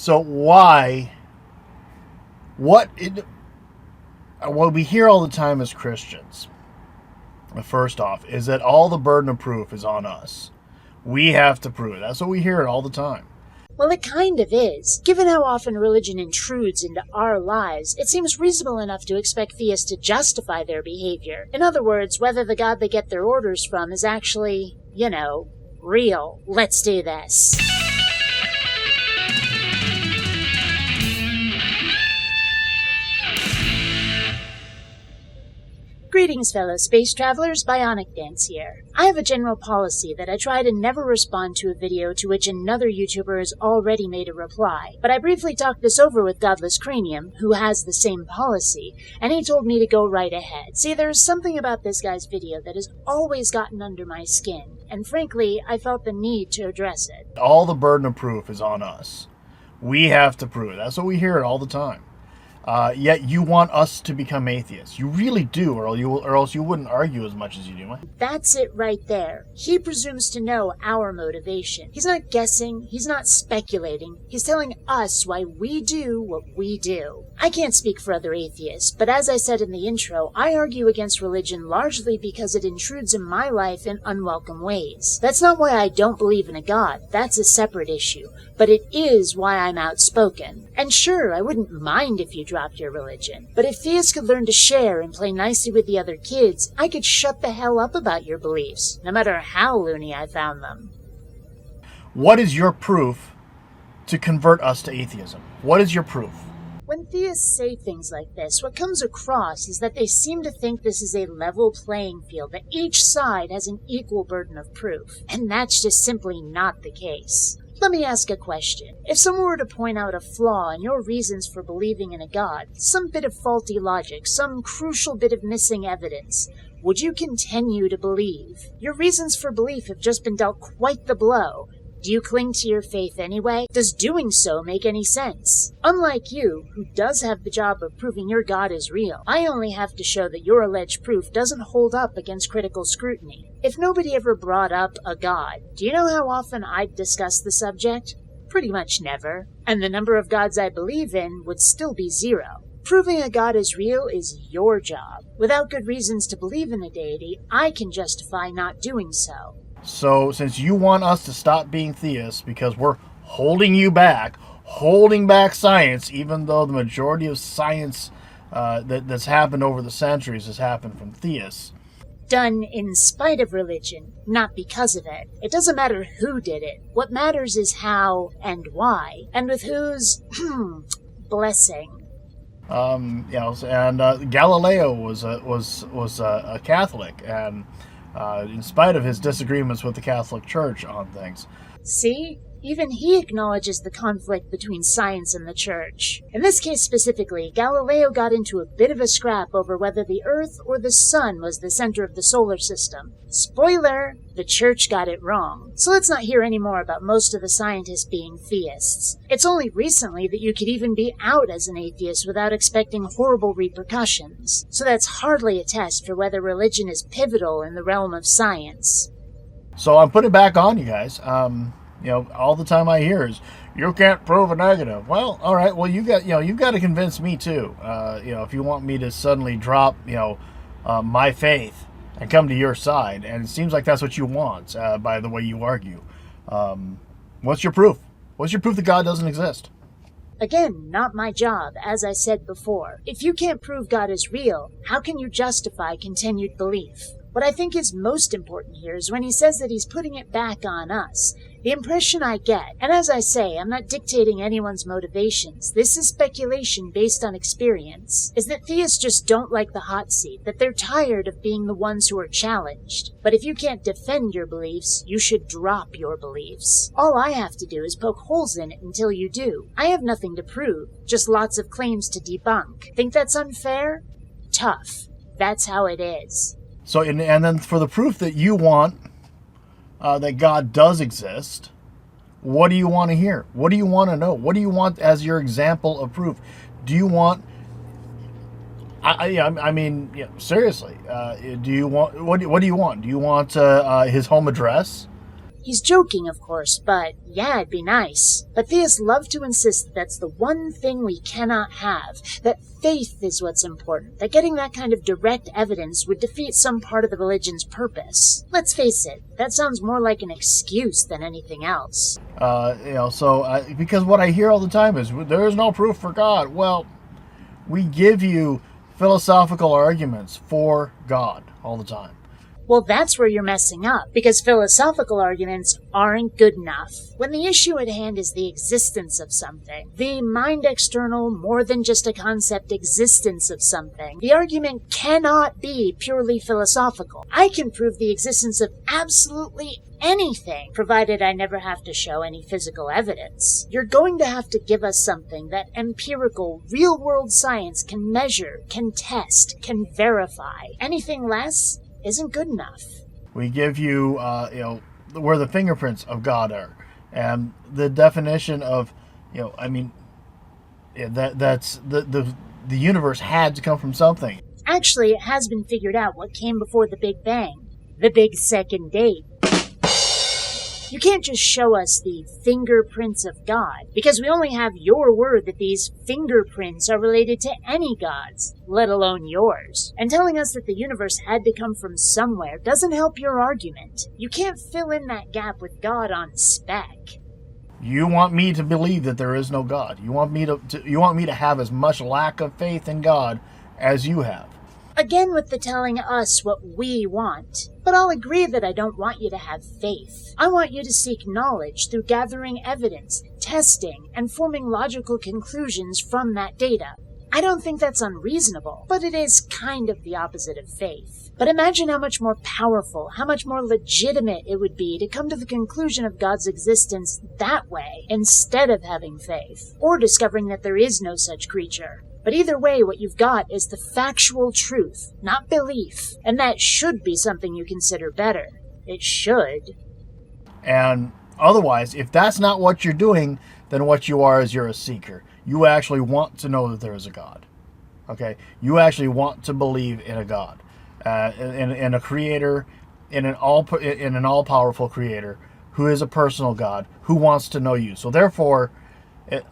So why? What we hear all the time as Christians, first off, is that all the burden of proof is on us. We have to prove it. That's what we hear all the time. Well, it kind of is. Given how often religion intrudes into our lives, it seems reasonable enough to expect theists to justify their behavior. In other words, whether the God they get their orders from is actually, real. Let's do this. Greetings, fellow space travelers. BionicDance here. I have a general policy that I try to never respond to a video to which another YouTuber has already made a reply, but I briefly talked this over with Godless Cranium, who has the same policy, and he told me to go right ahead. See, there's something about this guy's video that has always gotten under my skin, and frankly, I felt the need to address it. All the burden of proof is on us. We have to prove it. That's what we hear all the time. Yet you want us to become atheists. You really do, or else you wouldn't argue as much as you do. That's it right there. He presumes to know our motivation. He's not guessing. He's not speculating. He's telling us why we do what we do. I can't speak for other atheists, but as I said in the intro, I argue against religion largely because it intrudes in my life in unwelcome ways. That's not why I don't believe in a God. That's a separate issue. But it is why I'm outspoken. And sure, I wouldn't mind if you dropped your religion. But if theists could learn to share and play nicely with the other kids, I could shut the hell up about your beliefs, no matter how loony I found them. What is your proof to convert us to atheism? What is your proof? When theists say things like this, what comes across is that they seem to think this is a level playing field, that each side has an equal burden of proof. And that's just simply not the case. Let me ask a question. If someone were to point out a flaw in your reasons for believing in a God, some bit of faulty logic, some crucial bit of missing evidence, would you continue to believe? Your reasons for belief have just been dealt quite the blow. Do you cling to your faith anyway? Does doing so make any sense? Unlike you, who does have the job of proving your God is real, I only have to show that your alleged proof doesn't hold up against critical scrutiny. If nobody ever brought up a God, do you know how often I'd discuss the subject? Pretty much never. And the number of gods I believe in would still be zero. Proving a God is real is your job. Without good reasons to believe in a deity, I can justify not doing so. So, since you want us to stop being theists because we're holding you back, holding back science, even though the majority of science that's happened over the centuries has happened from theists. Done in spite of religion, not because of it. It doesn't matter who did it. What matters is how and why, and with whose blessing. Galileo was a Catholic, and in spite of his disagreements with the Catholic Church on things. See? Even he acknowledges the conflict between science and the church. In this case specifically, Galileo got into a bit of a scrap over whether the Earth or the Sun was the center of the solar system. Spoiler! The church got it wrong. So let's not hear any more about most of the scientists being theists. It's only recently that you could even be out as an atheist without expecting horrible repercussions. So that's hardly a test for whether religion is pivotal in the realm of science. So I'm putting it back on you guys. All the time I hear is, you can't prove a negative. Well, all right. Well, you've got to convince me too. If you want me to suddenly drop, my faith and come to your side, and it seems like that's what you want by the way you argue. What's your proof? What's your proof that God doesn't exist? Again, not my job, as I said before. If you can't prove God is real, how can you justify continued belief? What I think is most important here is when he says that he's putting it back on us. The impression I get, and as I say, I'm not dictating anyone's motivations, this is speculation based on experience, is that theists just don't like the hot seat, that they're tired of being the ones who are challenged. But if you can't defend your beliefs, you should drop your beliefs. All I have to do is poke holes in it until you do. I have nothing to prove, just lots of claims to debunk. Think that's unfair? Tough. That's how it is. So, and then for the proof that you want, that God does exist, what do you want to hear? What do you want to know? What do you want as your example of proof? Do you want, seriously, do you want, what do you want? Do you want his home address? He's joking, of course, but yeah, it'd be nice. But theists love to insist that that's the one thing we cannot have, that faith is what's important, that getting that kind of direct evidence would defeat some part of the religion's purpose. Let's face it, that sounds more like an excuse than anything else. Because what I hear all the time is, there is no proof for God. Well, we give you philosophical arguments for God all the time. Well, that's where you're messing up, because philosophical arguments aren't good enough. When the issue at hand is the existence of something, the mind-external, more than just a concept existence of something, the argument cannot be purely philosophical. I can prove the existence of absolutely anything, provided I never have to show any physical evidence. You're going to have to give us something that empirical, real-world science can measure, can test, can verify. Anything less isn't good enough. We give you, where the fingerprints of God are, and the definition of, that's the universe had to come from something. Actually, it has been figured out what came before the Big Bang. The big second date. You can't just show us the fingerprints of God, because we only have your word that these fingerprints are related to any gods, let alone yours. And telling us that the universe had to come from somewhere doesn't help your argument. You can't fill in that gap with God on spec. You want me to believe that there is no God. You want me to have as much lack of faith in God as you have. Again with the telling us what we want. But I'll agree that I don't want you to have faith. I want you to seek knowledge through gathering evidence, testing, and forming logical conclusions from that data. I don't think that's unreasonable, but it is kind of the opposite of faith. But imagine how much more powerful, how much more legitimate it would be to come to the conclusion of God's existence that way, instead of having faith, or discovering that there is no such creature. But either way, what you've got is the factual truth, not belief. And that should be something you consider better. It should. And otherwise, if that's not what you're doing, then what you are is you're a seeker. You actually want to know that there is a God. Okay? You actually want to believe in a God. In a creator, in an all-powerful creator who is a personal God who wants to know you. So therefore,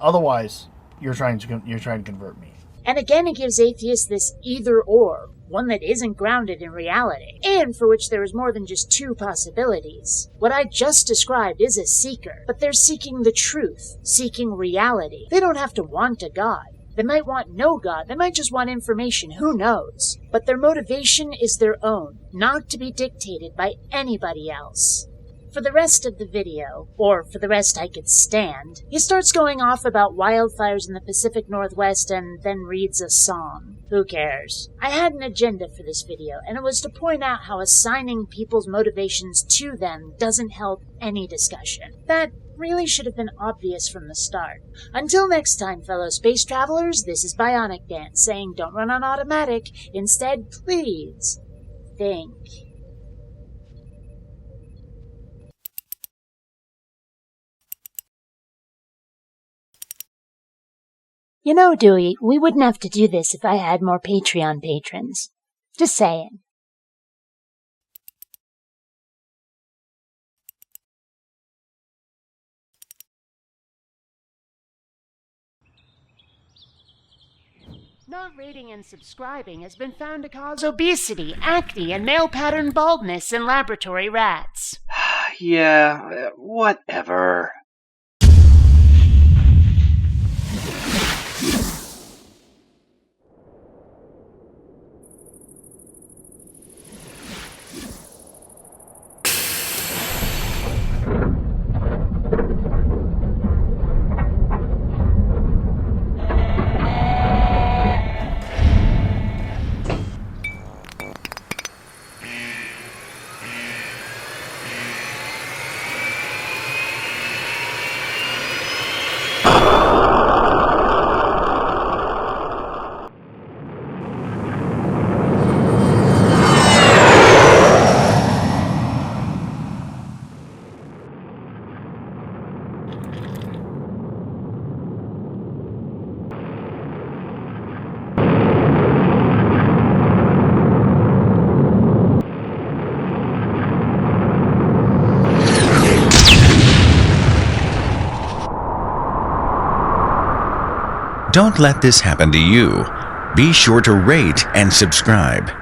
otherwise, you're trying to convert me. And again, it gives atheists this either-or, one that isn't grounded in reality, and for which there is more than just two possibilities. What I just described is a seeker, but they're seeking the truth, seeking reality. They don't have to want a God. They might want no God, they might just want information, who knows? But their motivation is their own, not to be dictated by anybody else. For the rest of the video, or for the rest I could stand, he starts going off about wildfires in the Pacific Northwest and then reads a song. Who cares? I had an agenda for this video, and it was to point out how assigning people's motivations to them doesn't help any discussion. That really should have been obvious from the start. Until next time, fellow space travelers, this is BionicDance saying don't run on automatic. Instead, please think. You know, Dewey, we wouldn't have to do this if I had more Patreon patrons. Just saying. Not rating and subscribing has been found to cause obesity, acne, and male pattern baldness in laboratory rats. Yeah, whatever. Don't let this happen to you. Be sure to rate and subscribe.